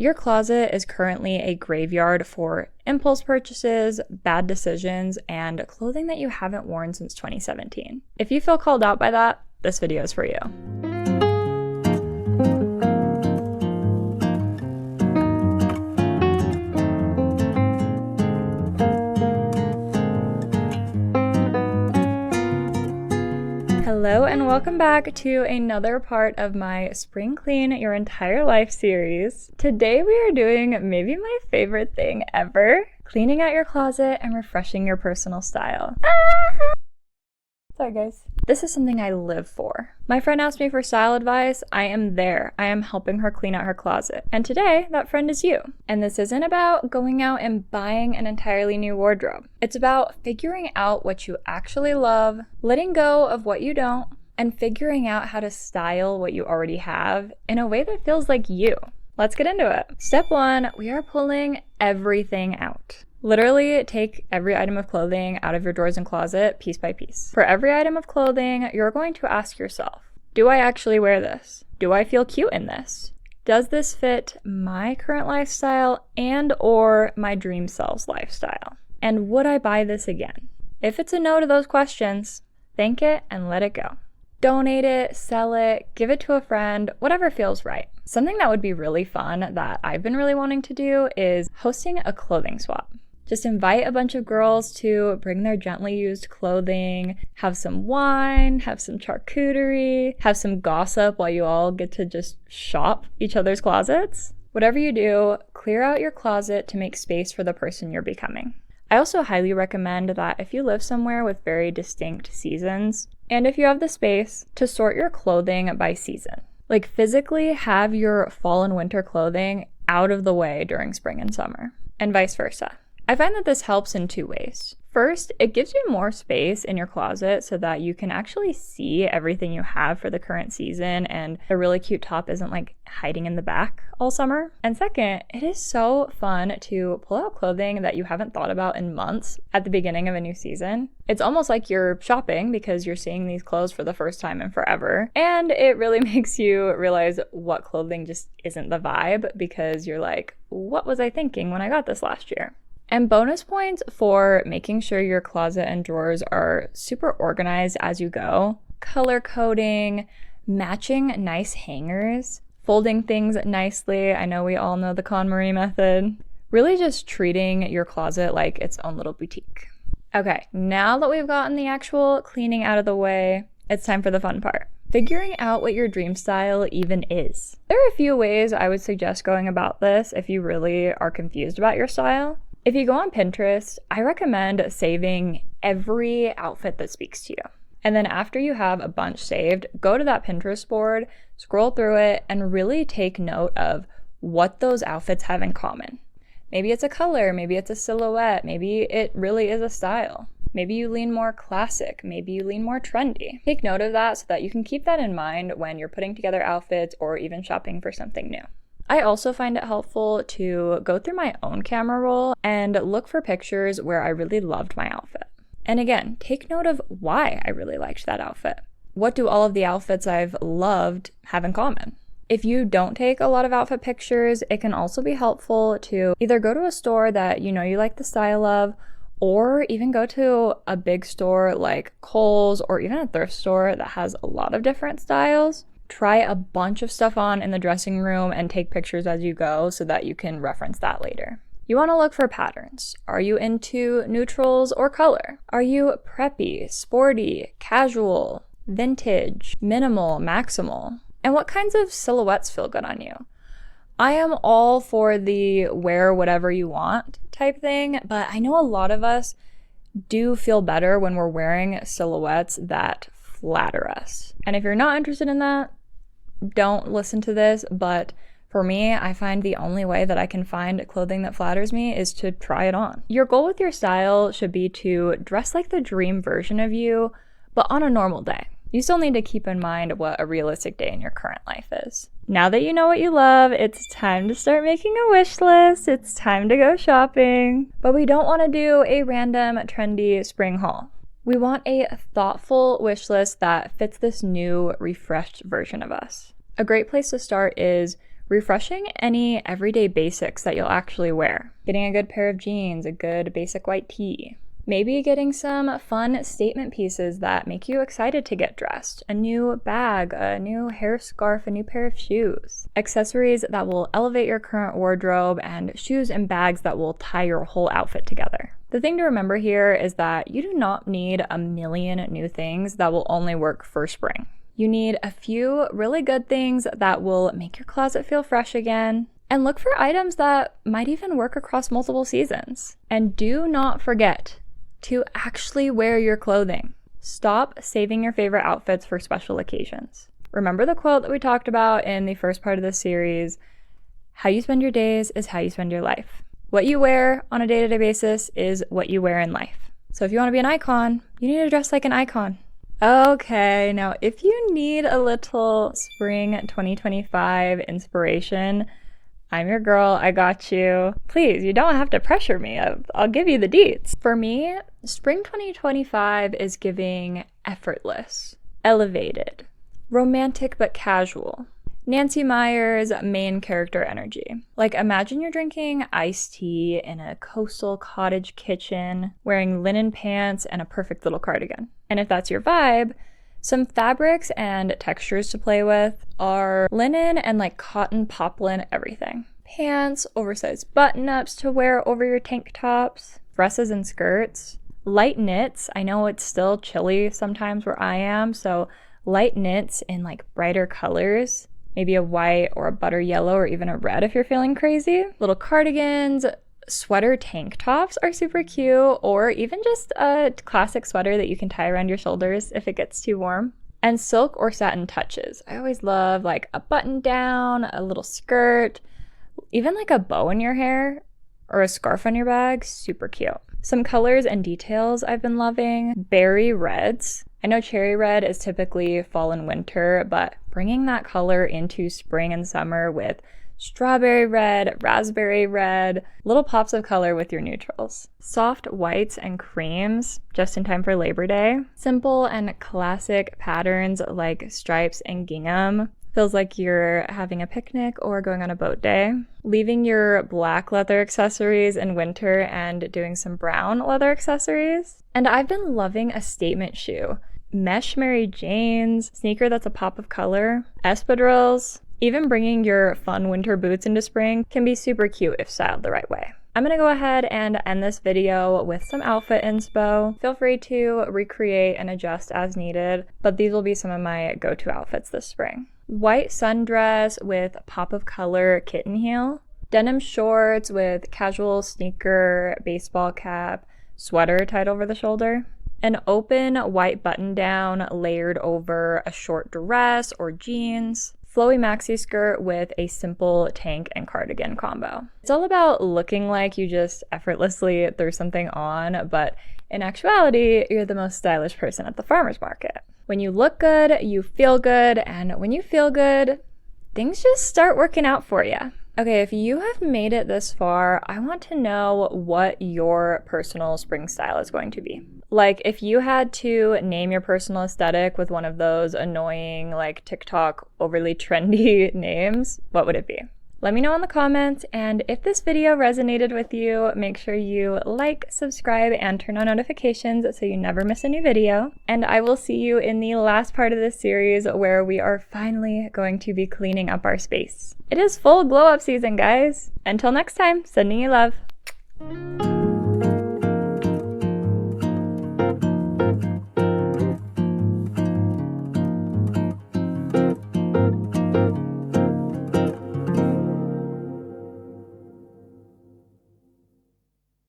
Your closet is currently a graveyard for impulse purchases, bad decisions, and clothing that you haven't worn since 2017. If you feel called out by that, this video is for you. Hello and welcome back to another part of my Spring Clean Your Entire Life series. Today we are doing maybe my favorite thing ever, cleaning out your closet and refreshing your personal style. Sorry guys. This is something I live for. My friend asked me for style advice. I am there. I am helping her clean out her closet. And today, that friend is you. And this isn't about going out and buying an entirely new wardrobe. It's about figuring out what you actually love, letting go of what you don't, and figuring out how to style what you already have in a way that feels like you. Let's get into it. Step 1, we are pulling everything out. Literally take every item of clothing out of your drawers and closet piece by piece. For every item of clothing, you're going to ask yourself, do I actually wear this? Do I feel cute in this? Does this fit my current lifestyle and or my dream self's lifestyle? And would I buy this again? If it's a no to those questions, thank it and let it go. Donate it, sell it, give it to a friend, whatever feels right. Something that would be really fun that I've been really wanting to do is hosting a clothing swap. Just invite a bunch of girls to bring their gently used clothing, have some wine, have some charcuterie, have some gossip while you all get to just shop each other's closets. Whatever you do, clear out your closet to make space for the person you're becoming. I also highly recommend that if you live somewhere with very distinct seasons, and if you have the space, to sort your clothing by season. Like physically have your fall and winter clothing out of the way during spring and summer, and vice versa. I find that this helps in two ways. First, it gives you more space in your closet so that you can actually see everything you have for the current season and a really cute top isn't like hiding in the back all summer. And second, it is so fun to pull out clothing that you haven't thought about in months at the beginning of a new season. It's almost like you're shopping because you're seeing these clothes for the first time in forever. And it really makes you realize what clothing just isn't the vibe because you're like, what was I thinking when I got this last year? And bonus points for making sure your closet and drawers are super organized as you go. Color coding, matching nice hangers, folding things nicely. I know we all know the KonMari method. Really just treating your closet like its own little boutique. Okay, now that we've gotten the actual cleaning out of the way, it's time for the fun part. Figuring out what your dream style even is. There are a few ways I would suggest going about this if you really are confused about your style. If you go on Pinterest, I recommend saving every outfit that speaks to you. And then after you have a bunch saved, go to that Pinterest board, scroll through it, and really take note of what those outfits have in common. Maybe it's a color, maybe it's a silhouette, maybe it really is a style. Maybe you lean more classic, maybe you lean more trendy. Take note of that so that you can keep that in mind when you're putting together outfits or even shopping for something new. I also find it helpful to go through my own camera roll and look for pictures where I really loved my outfit. And again, take note of why I really liked that outfit. What do all of the outfits I've loved have in common? If you don't take a lot of outfit pictures, it can also be helpful to either go to a store that you know you like the style of, or even go to a big store like Kohl's or even a thrift store that has a lot of different styles. Try a bunch of stuff on in the dressing room and take pictures as you go so that you can reference that later. You want to look for patterns. Are you into neutrals or color? Are you preppy, sporty, casual, vintage, minimal, maximal? And what kinds of silhouettes feel good on you? I am all for the wear whatever you want type thing, but I know a lot of us do feel better when we're wearing silhouettes that flatter us. And if you're not interested in that, don't listen to this, but for me, I find the only way that I can find clothing that flatters me is to try it on. Your goal with your style should be to dress like the dream version of you, but on a normal day. You still need to keep in mind what a realistic day in your current life is. Now that you know what you love, it's time to start making a wish list. It's time to go shopping. But we don't want to do a random trendy spring haul. We want a thoughtful wish list that fits this new, refreshed version of us. A great place to start is refreshing any everyday basics that you'll actually wear. Getting a good pair of jeans, a good basic white tee. Maybe getting some fun statement pieces that make you excited to get dressed. A new bag, a new hair scarf, a new pair of shoes. Accessories that will elevate your current wardrobe, and shoes and bags that will tie your whole outfit together. The thing to remember here is that you do not need a million new things that will only work for spring. You need a few really good things that will make your closet feel fresh again. And look for items that might even work across multiple seasons. And do not forget to actually wear your clothing. Stop saving your favorite outfits for special occasions. Remember the quote that we talked about in the first part of this series, how you spend your days is how you spend your life. What you wear on a day-to-day basis is what you wear in life. So if you want to be an icon, you need to dress like an icon. Okay, now if you need a little spring 2025 inspiration, I'm your girl, I got you. Please, you don't have to pressure me. I'll give you the deets. For me, spring 2025 is giving effortless, elevated, romantic but casual. Nancy Meyers' main character energy. Like, imagine you're drinking iced tea in a coastal cottage kitchen, wearing linen pants and a perfect little cardigan. And if that's your vibe, some fabrics and textures to play with are linen and like cotton poplin everything. Pants, oversized button-ups to wear over your tank tops, dresses and skirts, light knits. I know it's still chilly sometimes where I am, so light knits in like brighter colors, maybe a white or a butter yellow or even a red if you're feeling crazy. Little cardigans, sweater tank tops are super cute, or even just a classic sweater that you can tie around your shoulders if it gets too warm. And silk or satin touches. I always love like a button down, a little skirt, even like a bow in your hair or a scarf on your bag, super cute. Some colors and details I've been loving. Berry reds. I know cherry red is typically fall and winter, but bringing that color into spring and summer with strawberry red, raspberry red, little pops of color with your neutrals. Soft whites and creams, just in time for Labor Day. Simple and classic patterns like stripes and gingham. Feels like you're having a picnic or going on a boat day. Leaving your black leather accessories in winter and doing some brown leather accessories. And I've been loving a statement shoe. Mesh Mary Janes, sneaker that's a pop of color, espadrilles. Even bringing your fun winter boots into spring can be super cute if styled the right way. I'm gonna go ahead and end this video with some outfit inspo. Feel free to recreate and adjust as needed, but these will be some of my go-to outfits this spring. White sundress with pop of color kitten heel. Denim shorts with casual sneaker, baseball cap, sweater tied over the shoulder. An open white button down layered over a short dress or jeans. Flowy maxi skirt with a simple tank and cardigan combo. It's all about looking like you just effortlessly threw something on, but in actuality, you're the most stylish person at the farmer's market. When you look good, you feel good, and when you feel good, things just start working out for you. Okay, if you have made it this far, I want to know what your personal spring style is going to be. Like, if you had to name your personal aesthetic with one of those annoying, like, TikTok overly trendy names, what would it be? Let me know in the comments, and if this video resonated with you, make sure you like, subscribe, and turn on notifications so you never miss a new video. And I will see you in the last part of this series where we are finally going to be cleaning up our space. It is full glow up season, guys. Until next time, sending you love.